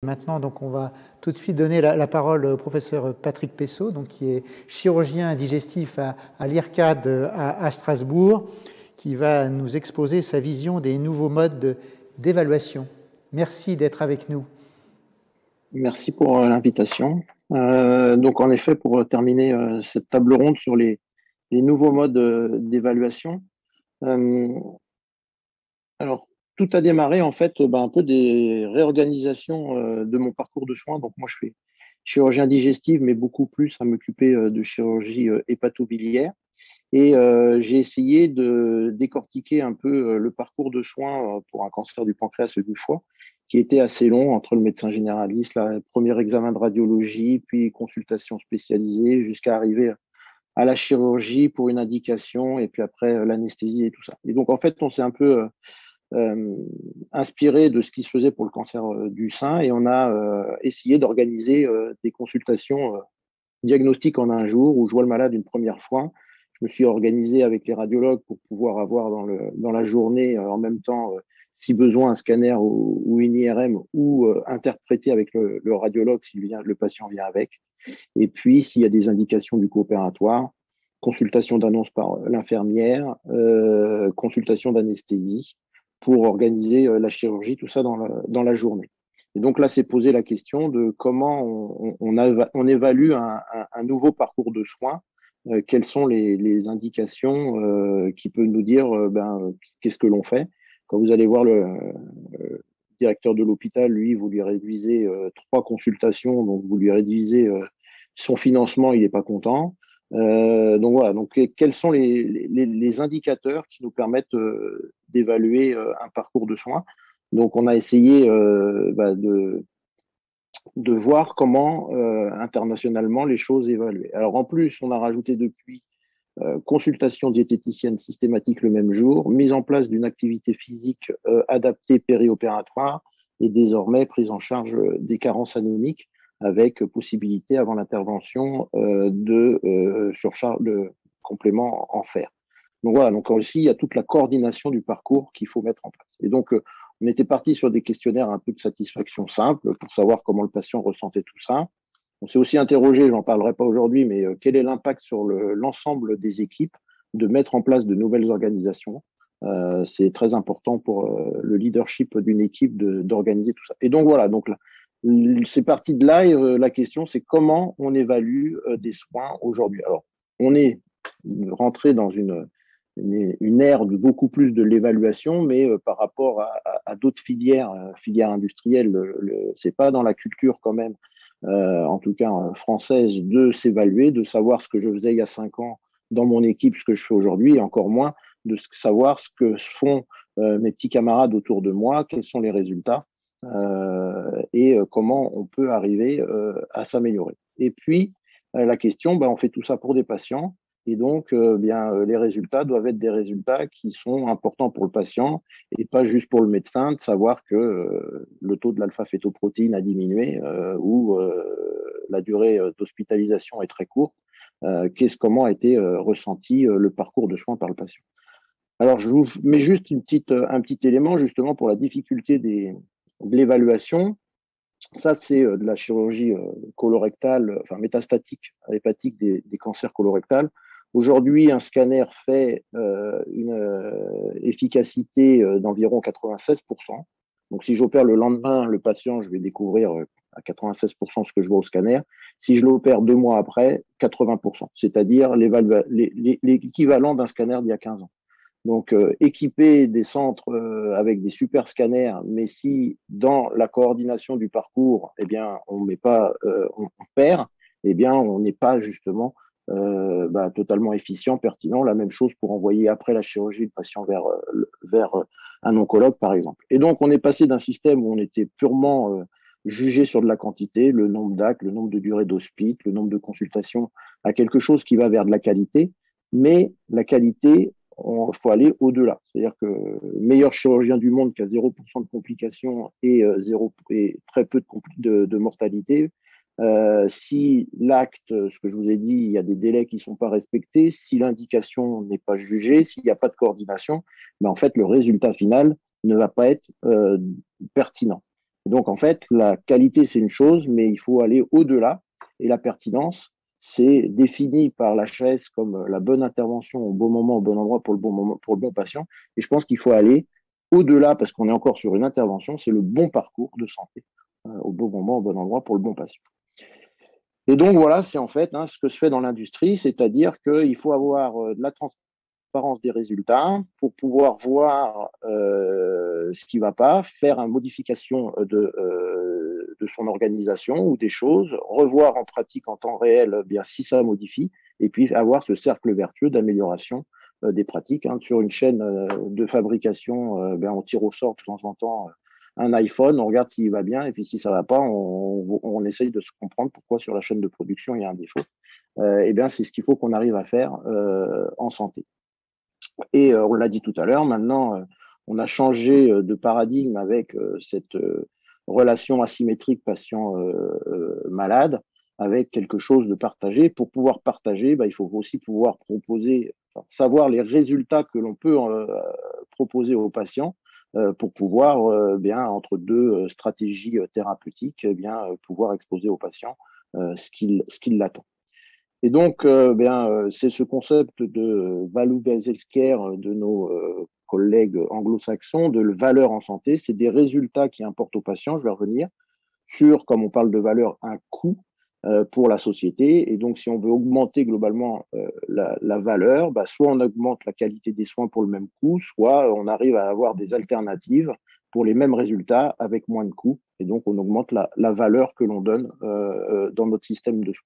Maintenant, donc, on va tout de suite donner la parole au professeur Patrick Pessot, donc, qui est chirurgien digestif à l'IRCAD à Strasbourg, qui va nous exposer sa vision des nouveaux modes d'évaluation. Merci d'être avec nous. Merci pour l'invitation. Donc, en effet, pour terminer cette table ronde sur les nouveaux modes d'évaluation, alors, tout a démarré en fait un peu des réorganisations de mon parcours de soins. Donc, moi, je fais chirurgien digestif, mais beaucoup plus à m'occuper de chirurgie hépatobiliaire. Et j'ai essayé de décortiquer un peu le parcours de soins pour un cancer du pancréas et du foie, qui était assez long entre le médecin généraliste, le premier examen de radiologie, puis consultation spécialisée, jusqu'à arriver à la chirurgie pour une indication, et puis après l'anesthésie et tout ça. Et donc, en fait, on s'est un peu inspiré de ce qui se faisait pour le cancer du sein, et on a essayé d'organiser des consultations diagnostiques en un jour, où je vois le malade une première fois. Je me suis organisé avec les radiologues pour pouvoir avoir dans la journée, en même temps, si besoin, un scanner ou une IRM, ou interpréter avec le radiologue si le patient vient avec. Et puis, s'il y a des indications du coopératoire, consultation d'annonce par l'infirmière, consultation d'anesthésie pour organiser la chirurgie, tout ça dans la journée. Et donc là, c'est posé la question de comment on évalue un nouveau parcours de soins, quelles sont les indications qui peuvent nous dire qu'est-ce que l'on fait. Quand vous allez voir le directeur de l'hôpital, lui, vous lui réduisez 3 consultations, donc vous lui réduisez son financement, il n'est pas content. Donc voilà, donc quels sont les indicateurs qui nous permettent d'évaluer un parcours de soins. Donc on a essayé de voir comment internationalement les choses évaluaient. Alors en plus, on a rajouté depuis consultation diététicienne systématique le même jour, mise en place d'une activité physique adaptée périopératoire et désormais prise en charge des carences anémiques avec possibilité avant l'intervention de surcharge de compléments en fer. Donc voilà, donc aussi il y a toute la coordination du parcours qu'il faut mettre en place. Et donc on était parti sur des questionnaires un peu de satisfaction simple pour savoir comment le patient ressentait tout ça. On s'est aussi interrogé, je n'en parlerai pas aujourd'hui, mais quel est l'impact sur l'ensemble des équipes de mettre en place de nouvelles organisations. C'est très important pour le leadership d'une équipe d'organiser tout ça. Et donc voilà, donc c'est parti de là, et la question c'est comment on évalue des soins aujourd'hui. Alors, on est rentré dans une ère de beaucoup plus de l'évaluation, mais par rapport à d'autres filières, filières industrielles, c'est pas dans la culture quand même, en tout cas française, de s'évaluer, de savoir ce que je faisais il y a 5 ans dans mon équipe, ce que je fais aujourd'hui, et encore moins de savoir ce que font mes petits camarades autour de moi, quels sont les résultats et comment on peut arriver à s'améliorer. Et puis, la question, on fait tout ça pour des patients. Et donc, les résultats doivent être des résultats qui sont importants pour le patient et pas juste pour le médecin, de savoir que le taux de l'alpha-fétoprotéine a diminué ou la durée d'hospitalisation est très courte. Comment a été ressenti le parcours de soins par le patient. Alors, je vous mets juste un petit élément justement pour la difficulté de l'évaluation. Ça, c'est de la chirurgie colorectale, enfin métastatique, hépatique des cancers colorectals. Aujourd'hui, un scanner fait une efficacité d'environ 96%. Donc, si j'opère le lendemain le patient, je vais découvrir à 96% ce que je vois au scanner. Si je l'opère 2 mois après, 80%, c'est-à-dire l'équivalent d'un scanner d'il y a 15 ans. Donc, équiper des centres avec des super scanners, mais si dans la coordination du parcours, on met pas, on perd, on n'est pas justement totalement efficient, pertinent. La même chose pour envoyer après la chirurgie le patient vers un oncologue, par exemple. Et donc, on est passé d'un système où on était purement jugé sur de la quantité, le nombre d'actes, le nombre de durées d'hospice, le nombre de consultations, à quelque chose qui va vers de la qualité. Mais la qualité, il faut aller au-delà. C'est-à-dire que le meilleur chirurgien du monde qui a 0% de complications et très peu de mortalité, si l'acte, ce que je vous ai dit, il y a des délais qui ne sont pas respectés, si l'indication n'est pas jugée, s'il n'y a pas de coordination, en fait, le résultat final ne va pas être pertinent. Donc, en fait, la qualité, c'est une chose, mais il faut aller au-delà. Et la pertinence, c'est défini par l'HAS comme la bonne intervention au bon moment, au bon endroit, pour le bon moment, pour le bon patient. Et je pense qu'il faut aller au-delà, parce qu'on est encore sur une intervention, c'est le bon parcours de santé, au bon moment, au bon endroit, pour le bon patient. Et donc, voilà, c'est en fait ce que se fait dans l'industrie, c'est-à-dire qu'il faut avoir de la transparence des résultats pour pouvoir voir ce qui ne va pas, faire une modification de son organisation ou des choses, revoir en pratique en temps réel bien si ça modifie, et puis avoir ce cercle vertueux d'amélioration des pratiques. Sur une chaîne de fabrication, on tire au sort de temps en temps un iPhone, on regarde s'il va bien, et puis si ça ne va pas, on essaye de se comprendre pourquoi sur la chaîne de production il y a un défaut. C'est ce qu'il faut qu'on arrive à faire en santé. Et on l'a dit tout à l'heure, maintenant, on a changé de paradigme avec cette relation asymétrique patient-malade, avec quelque chose de partagé. Pour pouvoir partager, il faut aussi pouvoir proposer, savoir les résultats que l'on peut proposer aux patients pour pouvoir, entre deux stratégies thérapeutiques, pouvoir exposer aux patients ce qu'il l'attend. Et donc, c'est ce concept de value-based care de nos collègues anglo-saxons, de valeur en santé. C'est des résultats qui importent aux patients. Je vais revenir sur, comme on parle de valeur, un coût pour la société. Et donc, si on veut augmenter globalement la valeur, soit on augmente la qualité des soins pour le même coût, soit on arrive à avoir des alternatives pour les mêmes résultats avec moins de coûts. Et donc, on augmente la valeur que l'on donne dans notre système de soins.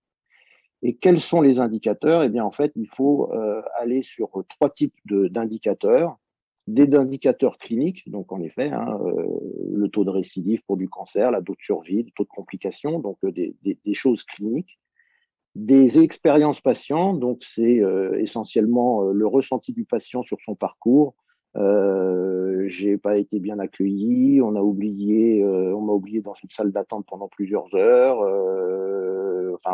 Et quels sont les indicateurs? En fait, il faut aller sur trois types d'indicateurs. Des indicateurs cliniques, donc en effet, le taux de récidive pour du cancer, la taux de survie, le taux de complications, donc des choses cliniques. Des expériences patients, donc c'est essentiellement le ressenti du patient sur son parcours. J'ai pas été bien accueilli, on m'a oublié dans une salle d'attente pendant plusieurs heures.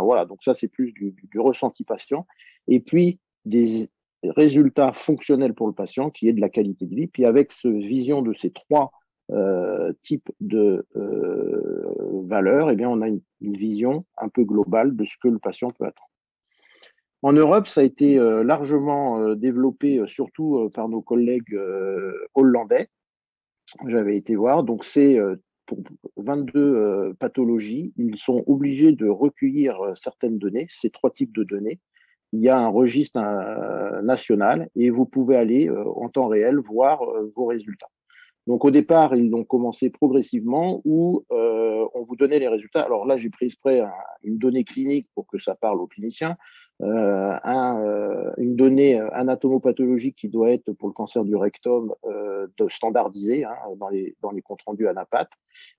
Voilà, donc ça c'est plus du ressenti patient. Et puis des résultats fonctionnels pour le patient, qui est de la qualité de vie. Puis avec cette vision de ces trois types de valeurs, on a une vision un peu globale de ce que le patient peut attendre. En Europe, ça a été largement développé, surtout par nos collègues hollandais. J'avais été voir. Donc, c'est pour 22 pathologies. Ils sont obligés de recueillir certaines données, ces trois types de données. Il y a un registre national et vous pouvez aller en temps réel voir vos résultats. Donc, au départ, ils ont commencé progressivement où on vous donnait les résultats. Alors là, j'ai pris exprès une donnée clinique pour que ça parle aux cliniciens. Une donnée anatomopathologique qui doit être pour le cancer du rectum standardisée dans les comptes rendus ANAPAT.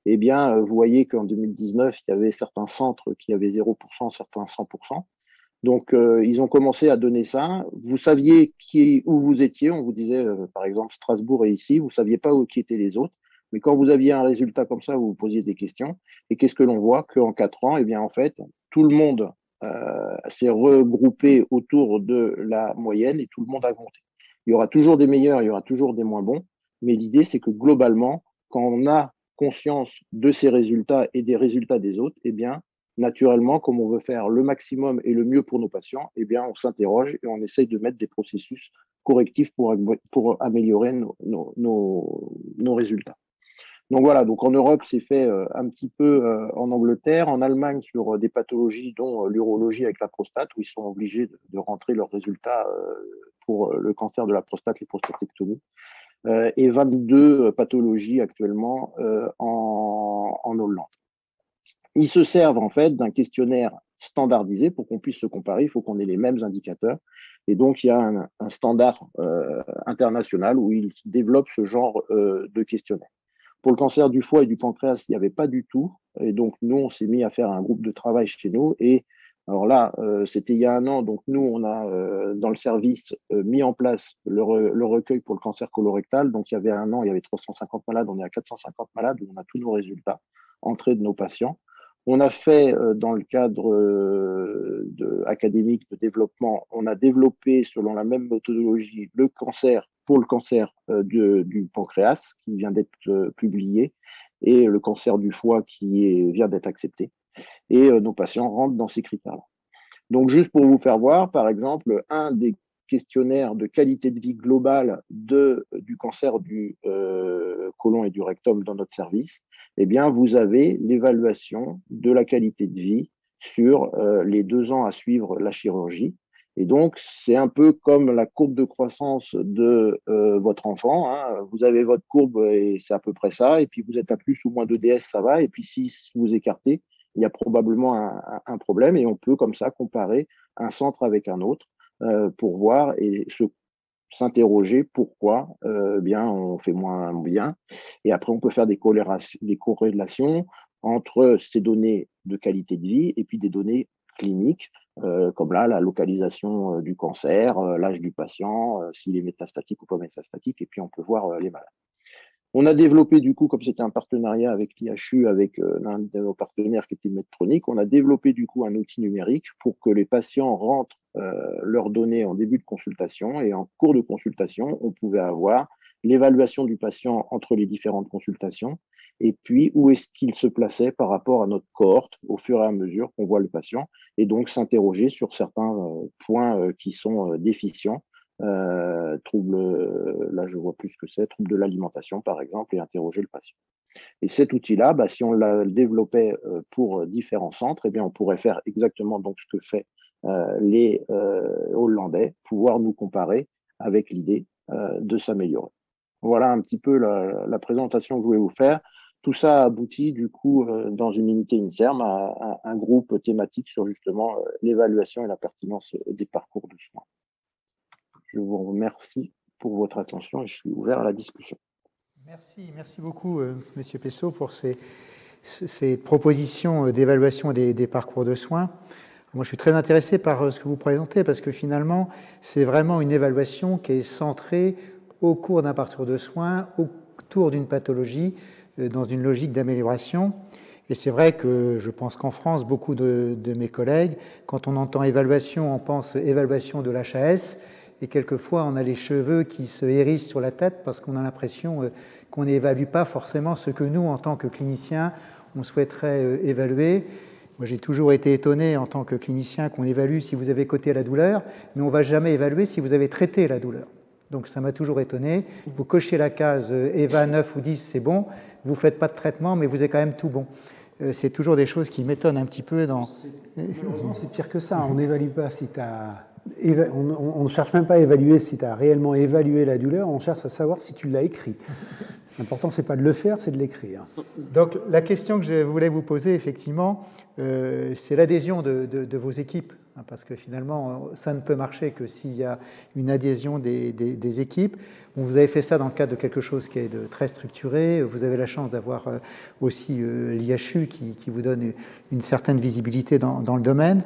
Vous voyez qu'en 2019, il y avait certains centres qui avaient 0%, certains 100%. Donc, ils ont commencé à donner ça. Vous saviez où vous étiez. On vous disait, par exemple, Strasbourg est ici. Vous ne saviez pas qui étaient les autres. Mais quand vous aviez un résultat comme ça, vous vous posiez des questions. Et qu'est-ce que l'on voit? Qu'en 4 ans, en fait, tout le monde s'est regroupé autour de la moyenne et tout le monde a monté. Il y aura toujours des meilleurs, il y aura toujours des moins bons. Mais l'idée, c'est que globalement, quand on a conscience de ces résultats et des résultats des autres, naturellement, comme on veut faire le maximum et le mieux pour nos patients, on s'interroge et on essaye de mettre des processus correctifs pour améliorer nos résultats. Donc voilà, donc en Europe, c'est fait un petit peu en Angleterre, en Allemagne sur des pathologies dont l'urologie avec la prostate, où ils sont obligés de rentrer leurs résultats pour le cancer de la prostate, les prostatectomies, et 22 pathologies actuellement en Hollande. Ils se servent en fait d'un questionnaire standardisé pour qu'on puisse se comparer. Il faut qu'on ait les mêmes indicateurs. Et donc, il y a un standard international où ils développent ce genre de questionnaire. Pour le cancer du foie et du pancréas, il n'y avait pas du tout. Et donc, nous, on s'est mis à faire un groupe de travail chez nous. Et alors là, c'était il y a un an. Donc, nous, on a, dans le service, mis en place le recueil pour le cancer colorectal. Donc, il y avait un an, il y avait 350 malades. On est à 450 malades où on a tous nos résultats entrés de nos patients. On a fait, dans le cadre académique de développement, on a développé, selon la même méthodologie, le cancer pour le cancer du pancréas, qui vient d'être publié. et le cancer du foie vient d'être accepté. Et nos patients rentrent dans ces critères-là. Donc, juste pour vous faire voir, par exemple, un des questionnaires de qualité de vie globale du cancer du côlon et du rectum dans notre service, eh bien, vous avez l'évaluation de la qualité de vie sur les 2 ans à suivre la chirurgie. Et donc, c'est un peu comme la courbe de croissance de votre enfant, hein. Vous avez votre courbe et c'est à peu près ça. Et puis, vous êtes à plus ou moins de DS, ça va. Et puis, si vous écartez, il y a probablement un problème. Et on peut comme ça comparer un centre avec un autre pour voir et s'interroger pourquoi bien on fait moins bien. Et après, on peut faire des corrélations entre ces données de qualité de vie et puis des données cliniques, comme là, la localisation du cancer, l'âge du patient, s'il est métastatique ou pas métastatique, et puis on peut voir les malades. On a développé, du coup, comme c'était un partenariat avec l'IHU, avec l'un de nos partenaires qui était Medtronic, on a développé, du coup, un outil numérique pour que les patients rentrent leurs données en début de consultation et en cours de consultation, on pouvait avoir l'évaluation du patient entre les différentes consultations et puis où est-ce qu'il se plaçait par rapport à notre cohorte au fur et à mesure qu'on voit le patient et donc s'interroger sur certains points qui sont déficients. Là je vois plus ce que c'est, trouble de l'alimentation par exemple, et interroger le patient. Et cet outil-là, si on la développait pour différents centres, eh bien, on pourrait faire exactement donc ce que fait les Hollandais, pouvoir nous comparer avec l'idée de s'améliorer. Voilà un petit peu la présentation que je voulais vous faire. Tout ça aboutit du coup dans une unité INSERM à un groupe thématique sur justement l'évaluation et la pertinence des parcours de soins. Je vous remercie pour votre attention et je suis ouvert à la discussion. Merci beaucoup, Monsieur Pessot, pour ces propositions d'évaluation des parcours de soins. Moi, je suis très intéressé par ce que vous présentez parce que finalement, c'est vraiment une évaluation qui est centrée au cours d'un parcours de soins, autour d'une pathologie, dans une logique d'amélioration. Et c'est vrai que je pense qu'en France, beaucoup de mes collègues, quand on entend évaluation, on pense évaluation de l'HAS. Et quelquefois, on a les cheveux qui se hérissent sur la tête parce qu'on a l'impression qu'on n'évalue pas forcément ce que nous, en tant que cliniciens, on souhaiterait évaluer. Moi, j'ai toujours été étonné en tant que clinicien qu'on évalue si vous avez coté la douleur, mais on ne va jamais évaluer si vous avez traité la douleur. Donc ça m'a toujours étonné. Vous cochez la case EVA 9 ou 10, c'est bon. Vous ne faites pas de traitement, mais vous êtes quand même tout bon. C'est toujours des choses qui m'étonnent un petit peu. Malheureusement, c'est pire que ça. On n'évalue pas si tu as... On ne cherche même pas à évaluer si tu as réellement évalué la douleur, on cherche à savoir si tu l'as écrit. L'important, ce n'est pas de le faire, c'est de l'écrire. Donc, la question que je voulais vous poser, effectivement, c'est l'adhésion de vos équipes, hein, parce que finalement, ça ne peut marcher que s'il y a une adhésion des équipes. Bon, vous avez fait ça dans le cadre de quelque chose qui est très structuré. Vous avez la chance d'avoir aussi l'IHU qui vous donne une certaine visibilité dans le domaine.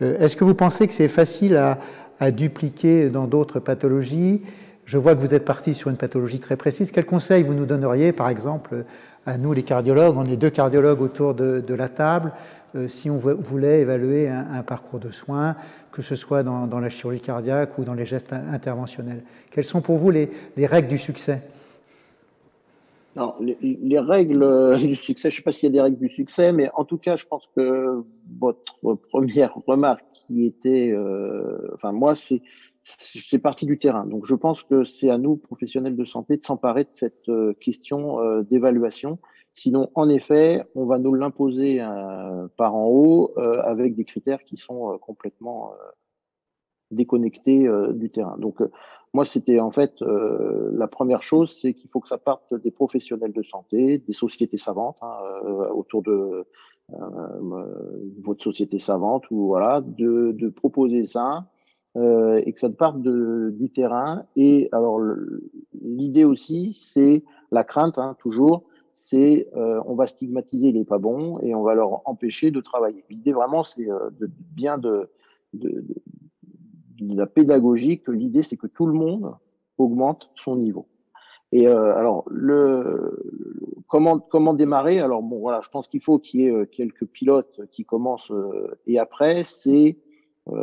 Est-ce que vous pensez que c'est facile à dupliquer dans d'autres pathologies ? Je vois que vous êtes parti sur une pathologie très précise. Quels conseils vous nous donneriez, par exemple, à nous les cardiologues, on est 2 cardiologues autour de la table, si on voulait évaluer un parcours de soins, que ce soit dans la chirurgie cardiaque ou dans les gestes interventionnels. Quelles sont pour vous les règles du succès ? Non, les règles du succès, je ne sais pas s'il y a des règles du succès, mais en tout cas, je pense que votre première remarque qui était, moi, c'est parti du terrain. Donc, je pense que c'est à nous, professionnels de santé, de s'emparer de cette question d'évaluation. Sinon, en effet, on va nous l'imposer par en haut avec des critères qui sont complètement déconnectés du terrain. Donc, moi, c'était en fait la première chose, c'est qu'il faut que ça parte des professionnels de santé, des sociétés savantes, autour de votre société savante, ou voilà, de proposer ça et que ça parte du terrain. Et alors, l'idée aussi, c'est la crainte, toujours, c'est on va stigmatiser les pas bons et on va leur empêcher de travailler. L'idée vraiment, c'est de la pédagogie, que l'idée, c'est que tout le monde augmente son niveau. Et alors, comment démarrer? Alors, bon, voilà, je pense qu'il faut qu'il y ait quelques pilotes qui commencent. Et après, c'est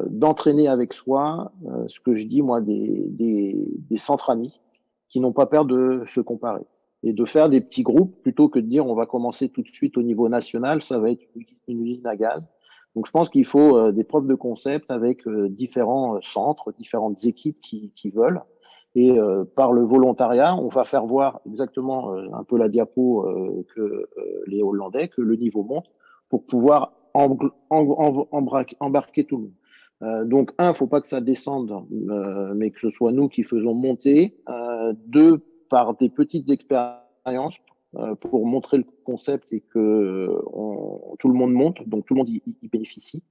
d'entraîner avec soi ce que je dis, moi, des centres amis qui n'ont pas peur de se comparer. et de faire des petits groupes plutôt que de dire on va commencer tout de suite au niveau national, ça va être une usine à gaz. Donc je pense qu'il faut des preuves de concept avec différents centres, différentes équipes qui veulent. Et par le volontariat, on va faire voir exactement un peu la diapo que les Hollandais, que le niveau monte pour pouvoir embarquer tout le monde. Donc, un, il ne faut pas que ça descende, mais que ce soit nous qui faisons monter. Deux, par des petites expériences pour montrer le concept et que tout le monde monte, donc tout le monde y bénéficie.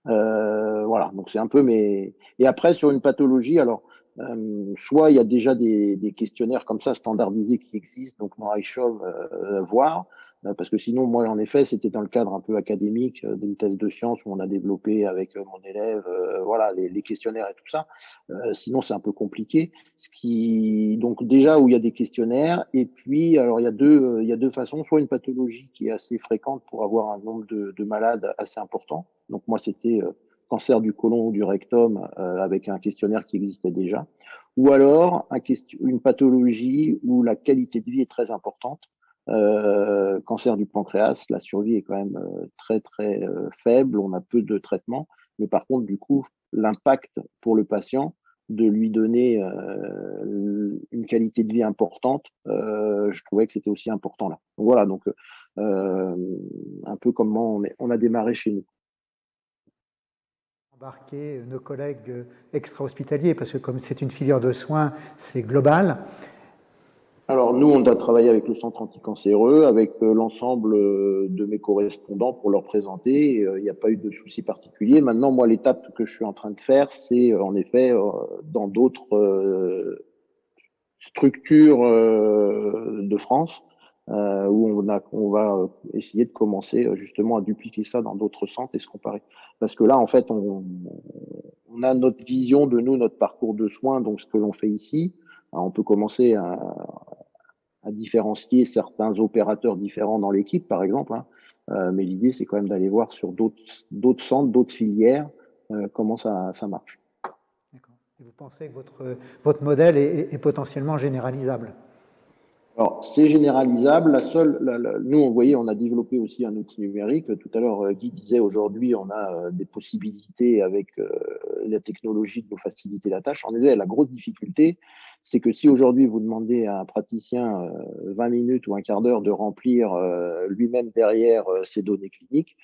Voilà, donc c'est un peu mes... Et après, sur une pathologie, alors, soit il y a déjà des questionnaires comme ça standardisés qui existent, donc dans iShov, voir, parce que sinon, moi, en effet, c'était dans le cadre un peu académique d'une thèse de sciences où on a développé avec mon élève, voilà, les questionnaires et tout ça. Sinon, c'est un peu compliqué. Donc déjà où il y a des questionnaires, et puis alors il y a deux façons, soit une pathologie qui est assez fréquente pour avoir un nombre de malades assez important. Donc moi, c'était cancer du côlon ou du rectum avec un questionnaire qui existait déjà, ou alors une pathologie où la qualité de vie est très importante. Cancer du pancréas, la survie est quand même très très faible, on a peu de traitements, mais par contre, du coup, l'impact pour le patient de lui donner une qualité de vie importante, je trouvais que c'était aussi important là. Donc voilà, donc un peu comment on a démarré chez nous. Embarquer nos collègues extra-hospitaliers, parce que comme c'est une filière de soins, c'est global. Alors nous, on a travaillé avec le centre anticancéreux, avec l'ensemble de mes correspondants pour leur présenter. Il n'y a pas eu de souci particulier. Maintenant, moi, l'étape que je suis en train de faire, c'est en effet dans d'autres structures de France où on va essayer de commencer justement à dupliquer ça dans d'autres centres et se comparer. Parce que là, en fait, on a notre vision de nous, notre parcours de soins, donc ce que l'on fait ici. Alors, on peut commencer à différencier certains opérateurs différents dans l'équipe, par exemple. Mais l'idée, c'est quand même d'aller voir sur d'autres centres, d'autres filières, comment ça marche. D'accord. Et vous pensez que votre modèle est potentiellement généralisable? Alors, c'est généralisable. Nous, vous voyez, on a développé aussi un outil numérique. Tout à l'heure, Guy disait aujourd'hui, on a des possibilités avec la technologie de nous faciliter la tâche. En effet, la grosse difficulté, c'est que si aujourd'hui vous demandez à un praticien 20 minutes ou un quart d'heure de remplir lui-même derrière ses données cliniques,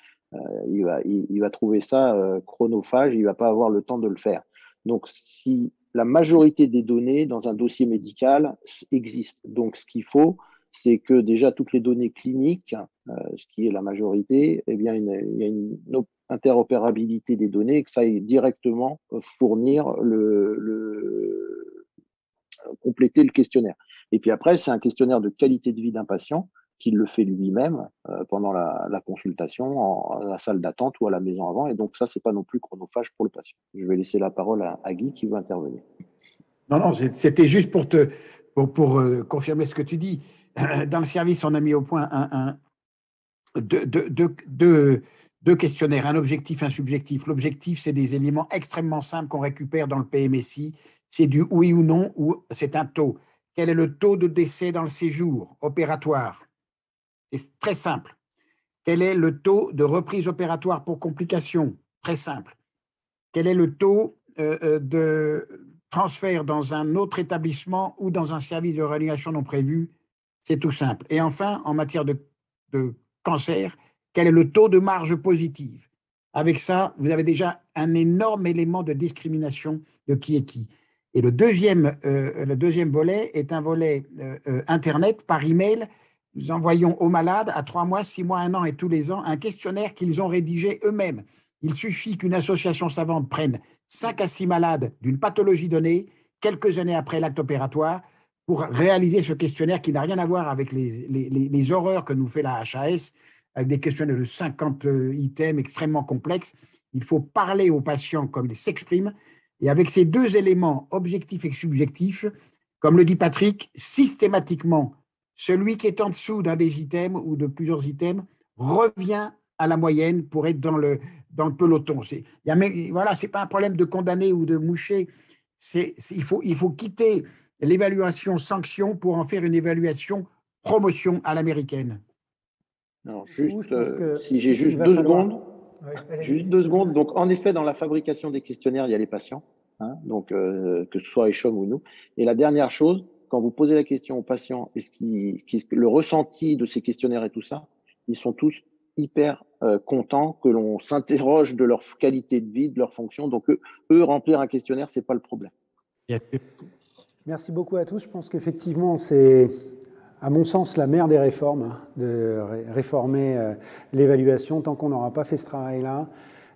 il va trouver ça chronophage, il ne va pas avoir le temps de le faire. Donc, si la majorité des données dans un dossier médical existent, donc ce qu'il faut, c'est que déjà toutes les données cliniques, ce qui est la majorité, eh bien, il y a une interopérabilité des données et que ça aille directement fournir compléter le questionnaire. Et puis après, c'est un questionnaire de qualité de vie d'un patient qui le fait lui-même pendant la consultation, en la salle d'attente ou à la maison avant. Et donc ça, c'est pas non plus chronophage pour le patient. Je vais laisser la parole à Guy qui veut intervenir. Non, c'était juste pour confirmer ce que tu dis. Dans le service, on a mis au point deux questionnaires, un objectif, un subjectif. L'objectif, c'est des éléments extrêmement simples qu'on récupère dans le PMSI. C'est du oui ou non, ou c'est un taux. Quel est le taux de décès dans le séjour opératoire? C'est très simple. Quel est le taux de reprise opératoire pour complications? Très simple. Quel est le taux de transfert dans un autre établissement ou dans un service de réanimation non prévu? C'est tout simple. Et enfin, en matière de cancer, quel est le taux de marge positive? Avec ça, vous avez déjà un énorme élément de discrimination de qui est qui. Et le deuxième volet est un volet Internet par email. Nous envoyons aux malades à 3 mois, 6 mois, 1 an et tous les ans un questionnaire qu'ils ont rédigé eux-mêmes. Il suffit qu'une association savante prenne 5 à 6 malades d'une pathologie donnée, quelques années après l'acte opératoire, pour réaliser ce questionnaire qui n'a rien à voir avec les horreurs que nous fait la HAS, avec des questionnaires de 50 items extrêmement complexes. Il faut parler aux patients comme ils s'expriment. Et avec ces deux éléments, objectifs et subjectifs, comme le dit Patrick, systématiquement, celui qui est en dessous d'un des items ou de plusieurs items revient à la moyenne pour être dans le peloton. Voilà, ce n'est pas un problème de condamner ou de moucher. Il faut quitter l'évaluation sanction pour en faire une évaluation promotion à l'américaine? Alors, juste, je pense que si j'ai juste il va 2 falloir- secondes. Oui, allez-y. Juste 2 secondes. Donc, en effet, dans la fabrication des questionnaires, il y a les patients, hein, donc que ce soit Echom ou nous. Et la dernière chose, quand vous posez la question aux patients, le ressenti de ces questionnaires et tout ça, ils sont tous hyper contents que l'on s'interroge de leur qualité de vie, de leur fonction. Donc, eux remplir un questionnaire, c'est pas le problème. Merci beaucoup à tous. Je pense qu'effectivement, c'est, à mon sens, la mère des réformes, hein, de réformer l'évaluation. Tant qu'on n'aura pas fait ce travail-là,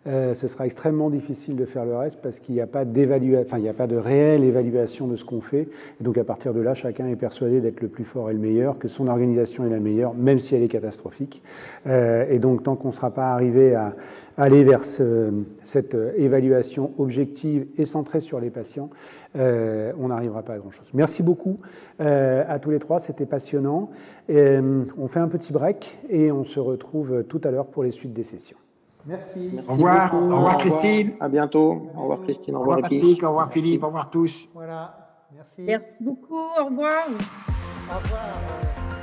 ce sera extrêmement difficile de faire le reste parce qu'il n'y a pas il n'y a pas de réelle évaluation de ce qu'on fait. Et donc, à partir de là, chacun est persuadé d'être le plus fort et le meilleur, que son organisation est la meilleure, même si elle est catastrophique. Et donc, tant qu'on ne sera pas arrivé à aller vers cette évaluation objective et centrée sur les patients, on n'arrivera pas à grand-chose. Merci beaucoup à tous les trois, c'était passionnant. On fait un petit break et on se retrouve tout à l'heure pour les suites des sessions. Merci. Merci Au revoir. beaucoup. Au revoir, Christine. À bientôt. Au revoir, Christine. Au Au revoir, revoir, Epi. Patrick. Au revoir, Philippe. Au revoir tous. Voilà. Merci. Merci beaucoup. Au revoir. Au revoir.